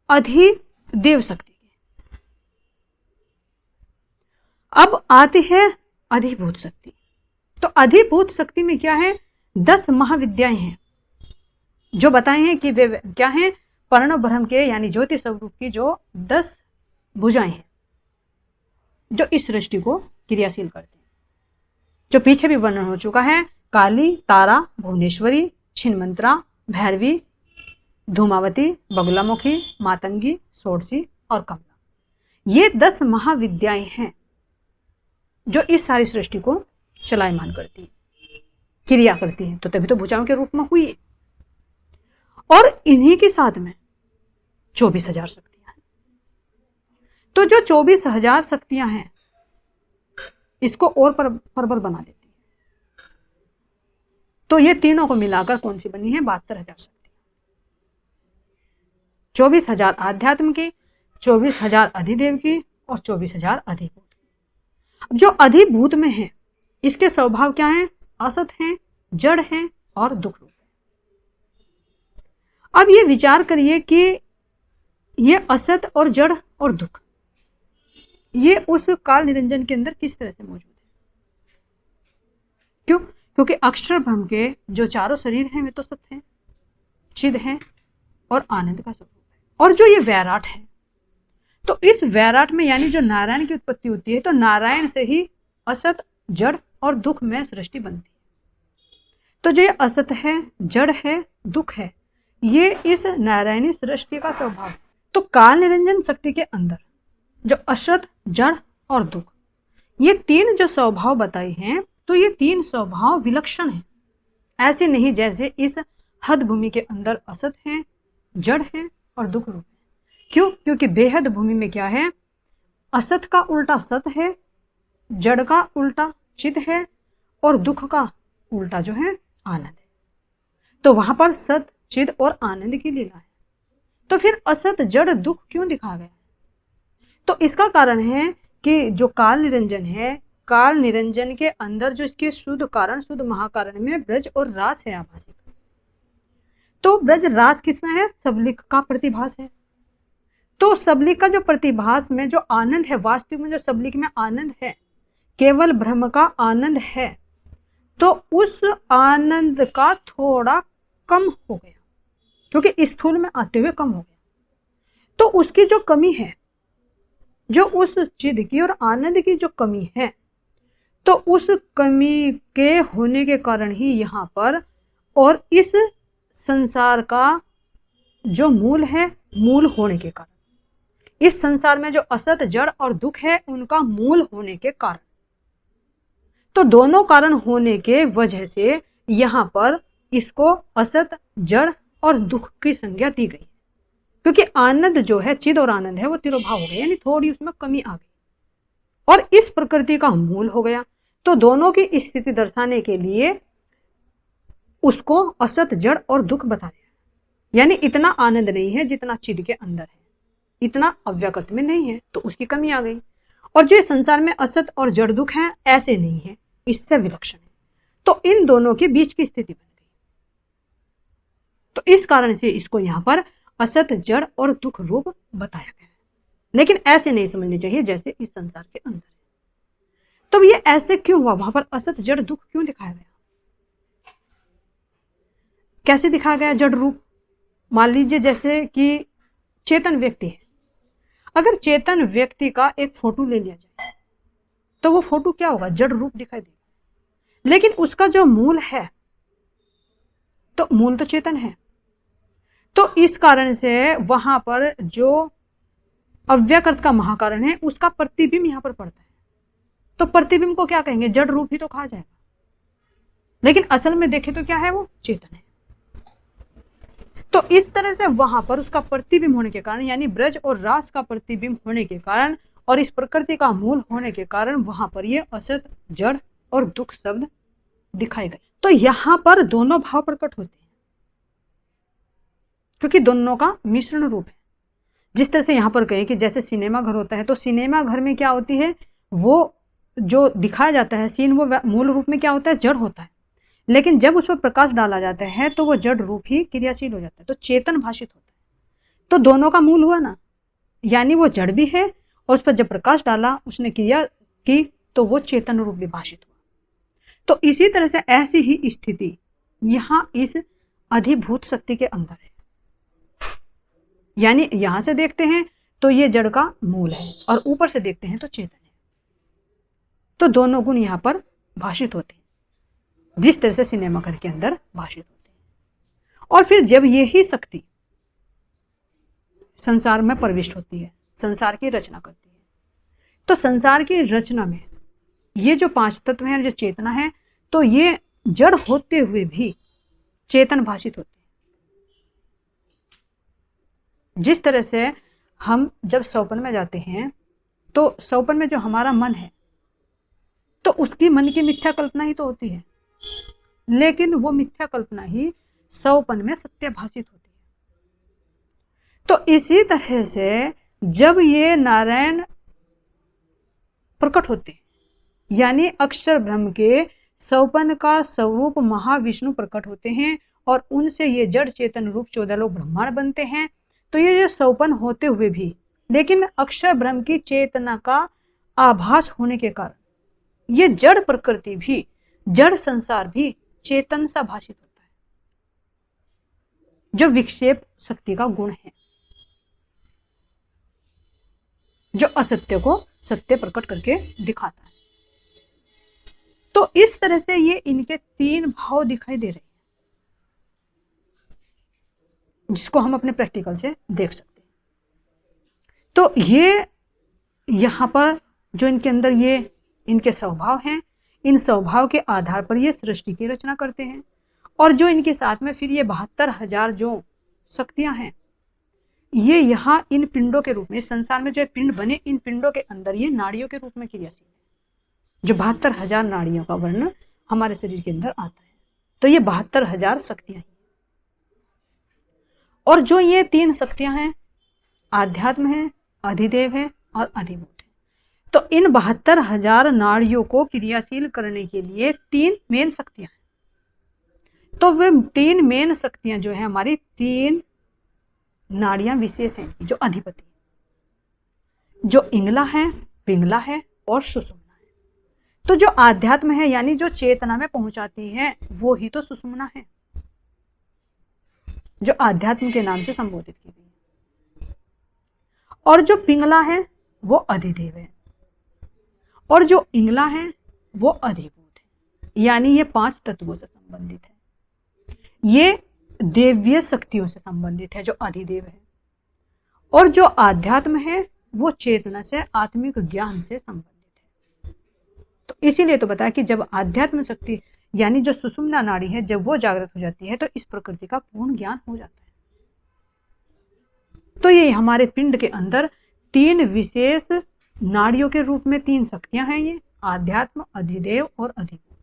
अधिदेव शक्ति के। अब आती है अधिभूत शक्ति। तो अधिभूत शक्ति में क्या है, 10 महाविद्याएं हैं जो बताए हैं कि वे क्या हैं, पर्ण ब्रह्म के यानी ज्योति स्वरूप की जो 10 भुजाएं हैं, जो इस सृष्टि को क्रियाशील करती हैं, जो पीछे भी वर्णन हो चुका है। काली, तारा, भुवनेश्वरी, छिन्नमंत्रा, भैरवी, धूमावती, बगुलामुखी, मातंगी, षोडशी और कमला। ये 10 महाविद्याएं हैं जो इस सारी सृष्टि को चलायमान करती है, क्रिया करती है, तो तभी तो भुजाओं के रूप में हुई है। और इन्हीं के साथ में 24,000 शक्तियां हैं। तो जो 24,000 शक्तियां हैं, इसको और प्रबल बना देती है। तो ये तीनों को मिलाकर कौन सी बनी है, 72,000 शक्तियां। 24,000 आध्यात्म की, 24,000 अधिदेव की और 24,000 अधिभूत की। अब जो अधिभूत में है, इसके स्वभाव क्या है, असत हैं, जड़ हैं और दुख रूप है। अब ये विचार करिए कि ये असत और जड़ और दुख, ये उस काल निरंजन के अंदर किस तरह से मौजूद है। क्यों, क्योंकि अक्षर ब्रह्म के जो चारों शरीर हैं वे तो सत्य हैं, चिद हैं और आनंद का स्वरूप है। और जो ये वैराट है, तो इस वैराट में यानी जो नारायण की उत्पत्ति होती है, तो नारायण से ही असत, जड़ और दुख में सृष्टि बनती है। तो जो ये असत है, जड़ है, दुख है, ये इस नारायणी सृष्टि का स्वभाव है। तो काल निरंजन शक्ति के अंदर जो असत, जड़ और दुख, ये 3 जो स्वभाव बताए हैं, तो ये 3 स्वभाव विलक्षण हैं। ऐसे नहीं जैसे इस हद भूमि के अंदर असत है, जड़ है और दुख रूप है। क्यों, क्योंकि बेहद भूमि में क्या है, असत का उल्टा सत है, जड़ का उल्टा चित है और दुख का उल्टा जो है आनंद है। तो वहां पर सत, चिद और आनंद की लीला है। तो फिर असत, जड़, दुख क्यों दिखा गया? तो इसका कारण है कि जो काल निरंजन है, काल निरंजन के अंदर जो इसके शुद्ध कारण, शुद्ध महाकारण में ब्रज और रास है आभासी। तो ब्रज रास किसमें है, सबलिक का प्रतिभास है। तो सबलिक का जो प्रतिभास में जो आनंद है, वास्तविक में जो सबलिक में आनंद है, केवल ब्रह्म का आनंद है, तो उस आनंद का थोड़ा कम हो गया, क्योंकि स्थूल में आते हुए कम हो गया। तो उसकी जो कमी है, जो उस चिद की और आनंद की जो कमी है, तो उस कमी के होने के कारण ही यहाँ पर और इस संसार का जो मूल है, मूल होने के कारण, इस संसार में जो असत, जड़ और दुख है, उनका मूल होने के कारण, तो दोनों कारण होने के वजह से यहाँ पर इसको असत, जड़ और दुख की संज्ञा दी गई। क्योंकि आनंद जो है, चिद और आनंद है, वो तिरोभाव हो गया, यानी थोड़ी उसमें कमी आ गई और इस प्रकृति का मूल हो गया। तो दोनों की स्थिति दर्शाने के लिए उसको असत, जड़ और दुख बता दिया। यानी इतना आनंद नहीं है जितना चिद के अंदर है, इतना अव्यकृत में नहीं है, तो उसकी कमी आ गई। और जो संसार में असत और जड़ दुख है ऐसे नहीं है, इससे विलक्षण है। तो इन दोनों के बीच की स्थिति बन गई। तो इस कारण से इसको यहाँ पर असत जड़ और दुख रूप बताया गया है। लेकिन ऐसे नहीं समझनी चाहिए जैसे इस संसार के अंदर है। तो ये ऐसे क्यों हुआ, वहां पर असत जड़ दुख क्यों दिखाया गया, कैसे दिखाया गया जड़ रूप? मान लीजिए जैसे कि चेतन व्यक्ति है, अगर चेतन व्यक्ति का एक फोटो ले लिया जाए तो वो फोटो क्या होगा, जड़ रूप दिखाई देगा। लेकिन उसका जो मूल है, तो मूल तो चेतन है, तो इस कारण से वहां पर जो अव्यकृत का महाकारण है उसका प्रतिबिंब यहां पर पड़ता है। तो प्रतिबिंब को क्या कहेंगे, जड़ रूप ही तो कहा जाएगा। लेकिन असल में देखें तो क्या है, वो चेतन है। तो इस तरह से वहां पर उसका प्रतिबिंब होने के कारण, यानी ब्रज और रास का प्रतिबिंब होने के कारण और इस प्रकृति का मूल होने के कारण वहां पर ये असत जड़ और दुख शब्द दिखाए गए। तो यहां पर दोनों भाव प्रकट होते हैं क्योंकि दोनों का मिश्रण रूप है। जिस तरह से यहां पर कहें कि जैसे सिनेमा घर होता है, तो सिनेमा घर में क्या होती है, वो जो दिखाया जाता है सीन, वो मूल रूप में क्या होता है, जड़ होता है। लेकिन जब उस पर प्रकाश डाला जाता है तो वो जड़ रूप ही क्रियाशील हो जाता है, तो चेतन भाषित होता है। तो दोनों का मूल हुआ ना, यानी वो जड़ भी है और उस पर जब प्रकाश डाला, उसने क्रिया की, तो वो चेतन रूप भी भाषित हुआ। तो इसी तरह से ऐसी ही स्थिति यहाँ इस अधिभूत शक्ति के अंदर है। यानी यहां से देखते हैं तो ये जड़ का मूल है और ऊपर से देखते हैं तो चेतन है। तो दोनों गुण यहाँ पर भाषित होते हैं, जिस तरह से सिनेमा घर के अंदर भाषित होते हैं। और फिर जब यही शक्ति संसार में प्रविष्ट होती है, संसार की रचना करती है, तो संसार की रचना में ये जो पांच तत्व हैं, जो चेतना है, तो ये जड़ होते हुए भी चेतन भाषित होते हैं। जिस तरह से हम जब सौपन में जाते हैं तो सौपन में जो हमारा मन है, तो उसकी मन की मिथ्या कल्पना ही तो होती है, लेकिन वो मिथ्या कल्पना ही सौपन में सत्य भाषित होती है। तो इसी तरह से जब ये नारायण प्रकट होते, यानी अक्षर ब्रह्म के सौपन का स्वरूप महाविष्णु प्रकट होते हैं और उनसे ये जड़ चेतन रूप 14 लोग ब्रह्मांड बनते हैं। तो ये जो सौपन होते हुए भी, लेकिन अक्षर ब्रह्म की चेतना का आभास होने के कारण ये जड़ प्रकृति भी, जड़ संसार भी चेतन सा भाषित होता है, जो विक्षेप शक्ति का गुण है, जो असत्य को सत्य प्रकट करके दिखाता है। तो इस तरह से ये इनके तीन भाव दिखाई दे रहे हैं, जिसको हम अपने प्रैक्टिकल से देख सकते हैं। तो ये यहाँ पर जो इनके अंदर ये इनके स्वभाव हैं, इन स्वभाव के आधार पर ये सृष्टि की रचना करते हैं। और जो इनके साथ में फिर ये 72,000 जो शक्तियां हैं, ये यहाँ इन पिंडों के रूप में, संसार में जो पिंड बने, इन पिंडों के अंदर ये नाड़ियों के रूप में क्रियाशील है। जो 72,000 नाड़ियों का वर्णन हमारे शरीर के अंदर आता है, तो ये 72,000 शक्तियां हैं। और जो ये तीन शक्तियां हैं, आध्यात्म है, अधिदेव है और अधिभूत है। तो इन 72,000 नाड़ियों को क्रियाशील करने के लिए तीन मेन शक्तियां हैं। तो वे तीन मेन शक्तियां जो है हमारी, तीन नाड़ियां विशेष हैं जो अधिपति, जो इंगला है, पिंगला है और सुषुम्ना है। तो जो आध्यात्म है, यानी जो चेतना में पहुंचाती है, वो ही तो सुषुम्ना है, जो आध्यात्म के नाम से संबोधित की गई है। और जो पिंगला है वो अधिदेव है, और जो इंगला है वो अधिभूत है, यानी ये 5 तत्वों से संबंधित है। ये देव्य शक्तियों से संबंधित है, जो अधिदेव है। और जो आध्यात्म है वो चेतना से, आत्मिक ज्ञान से संबंधित है। तो इसीलिए तो बताया कि जब आध्यात्म शक्ति यानी जो सुषुम्ना नाड़ी है, जब वो जागृत हो जाती है तो इस प्रकृति का पूर्ण ज्ञान हो जाता है। तो ये हमारे पिंड के अंदर तीन विशेष नाड़ियों के रूप में तीन शक्तियां हैं, ये आध्यात्म, अधिदेव और अधिभूत।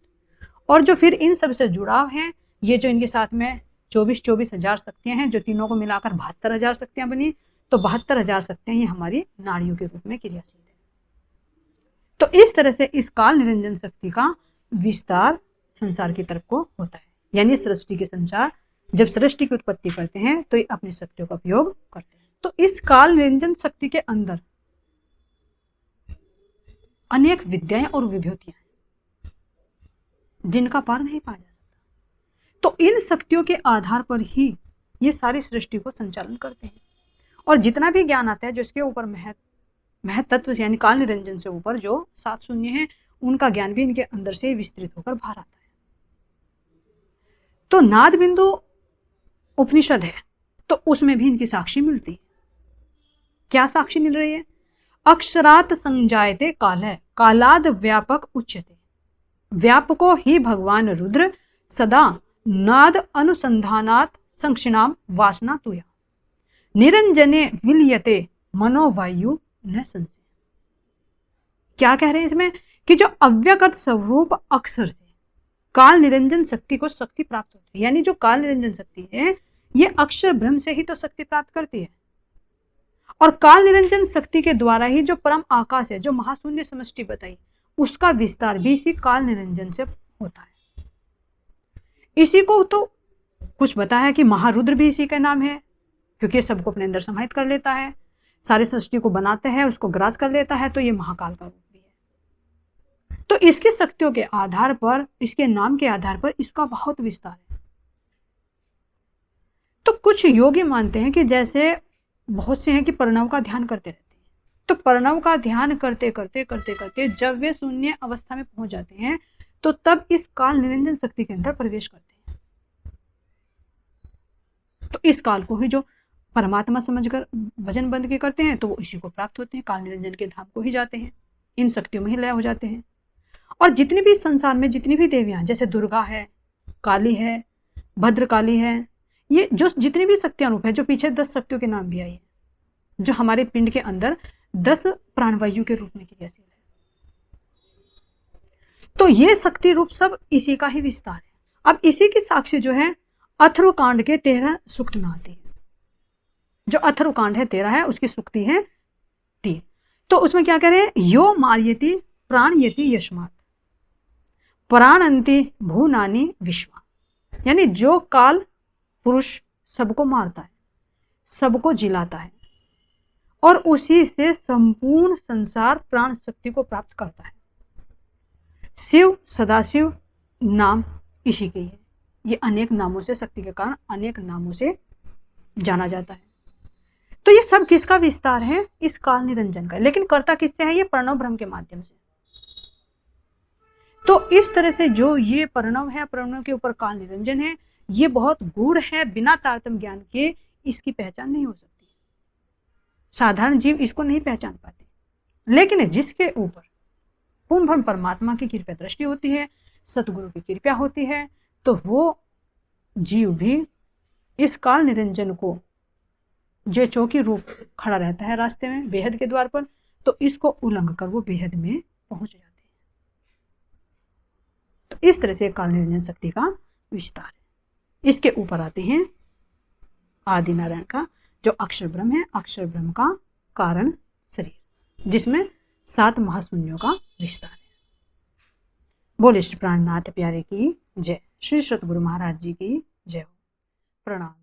और जो फिर इन सब से जुड़ाव है, ये जो इनके साथ में 24,000 शक्तियाँ हैं, जो तीनों को मिलाकर 72,000 शक्तियाँ बनी। तो 72,000 शक्तियाँ ये हमारी नाड़ियों के रूप में क्रियाशील है। तो इस तरह से इस काल निरंजन शक्ति का विस्तार संसार की तरफ को होता है। यानी सृष्टि के संसार जब सृष्टि की उत्पत्ति करते हैं तो ये अपनी शक्तियों का उपयोग करते हैं। तो इस काल निरंजन शक्ति के अंदर अनेक विद्याएं और विभूतियां हैं जिनका पार नहीं पाया जा सकता। तो इन शक्तियों के आधार पर ही ये सारी सृष्टि को संचालन करते हैं। और जितना भी ज्ञान आता है जो इसके ऊपर महतत्व यानी काल निरंजन से ऊपर जो 7 शून्य है, उनका ज्ञान भी इनके अंदर से विस्तृत होकर बाहर आता है। तो नाद बिंदु उपनिषद है, तो उसमें भी इनकी साक्षी मिलती है। क्या साक्षी मिल रही है? अक्षरात संजायते कालः कालाद व्यापक उच्यते, व्यापको ही भगवान रुद्र सदा नाद अनुसंधानात् संक्षिणाम वासना तुया निरंजने विलियते मनोवायु न संशय। क्या कह रहे हैं इसमें कि जो अव्यक्त स्वरूप अक्षर से काल निरंजन शक्ति को शक्ति प्राप्त होती है। यानी जो काल निरंजन शक्ति है ये अक्षर ब्रह्म से ही तो शक्ति प्राप्त करती है, और काल निरंजन शक्ति के द्वारा ही जो परम आकाश है, जो महाशून्य समष्टि बताई, उसका विस्तार भी इसी काल निरंजन से होता है। इसी को तो कुछ बताया कि महारुद्र भी इसी का नाम है, क्योंकि सबको अपने अंदर समाहित कर लेता है, सारी सृष्टि को बनाता है, उसको ग्रास कर लेता है, तो ये महाकाल का रूप भी है। तो इसकी शक्तियों के आधार पर, इसके नाम के आधार पर इसका बहुत विस्तार है। तो कुछ योगी मानते हैं कि जैसे बहुत से हैं कि प्रणव का ध्यान करते रहते हैं, तो प्रणव का ध्यान करते करते करते करते जब वे शून्य अवस्था में पहुंच जाते हैं तो तब इस काल निरंजन शक्ति के अंदर प्रवेश करते हैं। तो इस काल को ही जो परमात्मा समझकर भजन बंद के करते हैं तो वो इसी को प्राप्त होते हैं, काल निरंजन के धाम को ही जाते हैं, इन शक्तियों में ही लय हो जाते हैं। और जितनी भी संसार में जितनी भी देवियां, जैसे दुर्गा है, काली है, भद्रकाली है, ये जो जितनी भी शक्तियां रूप है, जो पीछे 10 शक्तियों के नाम भी आई है, जो हमारे पिंड के अंदर 10 प्राणवायु के रूप में क्रियाशील है, तो ये शक्ति रूप सब इसी का ही विस्तार है। अब इसी की साक्षी जो है अथर्वकांड के 13 सूक्त में आती है। जो अथर्वकांड है 13 है, उसकी सूक्ति है 3। तो उसमें क्या कह रहे हैं? यो मार्यति प्राणयति यस्मात् प्राणन्ति भूनानि विश्वा। यानी जो काल पुरुष सबको मारता है, सबको जिलाता है, और उसी से संपूर्ण संसार प्राण शक्ति को प्राप्त करता है। शिव सदाशिव नाम इसी के है। ये अनेक नामों से, शक्ति के कारण अनेक नामों से जाना जाता है। तो ये सब किसका विस्तार है? इस काल निरंजन का। लेकिन करता किससे है? ये प्रणव ब्रह्म के माध्यम से। तो इस तरह से जो ये प्रणव है, प्रणव के ऊपर काल निरंजन है, ये बहुत गूढ़ है, बिना तारतम्य ज्ञान के इसकी पहचान नहीं हो सकती। साधारण जीव इसको नहीं पहचान पाते। लेकिन जिसके ऊपर पूर्ण ब्रह्म परमात्मा की कृपा दृष्टि होती है, सतगुरु की कृपा होती है, तो वो जीव भी इस काल निरंजन को, जो चौकी रूप खड़ा रहता है रास्ते में बेहद के द्वार पर, तो इसको उल्लंघ कर वो बेहद में पहुंच जाते हैं। तो इस तरह से काल निरंजन शक्ति का विस्तार है। इसके ऊपर आते हैं आदि नारायण का जो अक्षर ब्रह्म है, अक्षर ब्रह्म का कारण शरीर, जिसमें 7 महाशून्यों का विस्तार है। बोले श्री प्राणनाथ प्यारे की जय, श्री सतगुरु महाराज जी की जय हो। प्रणाम।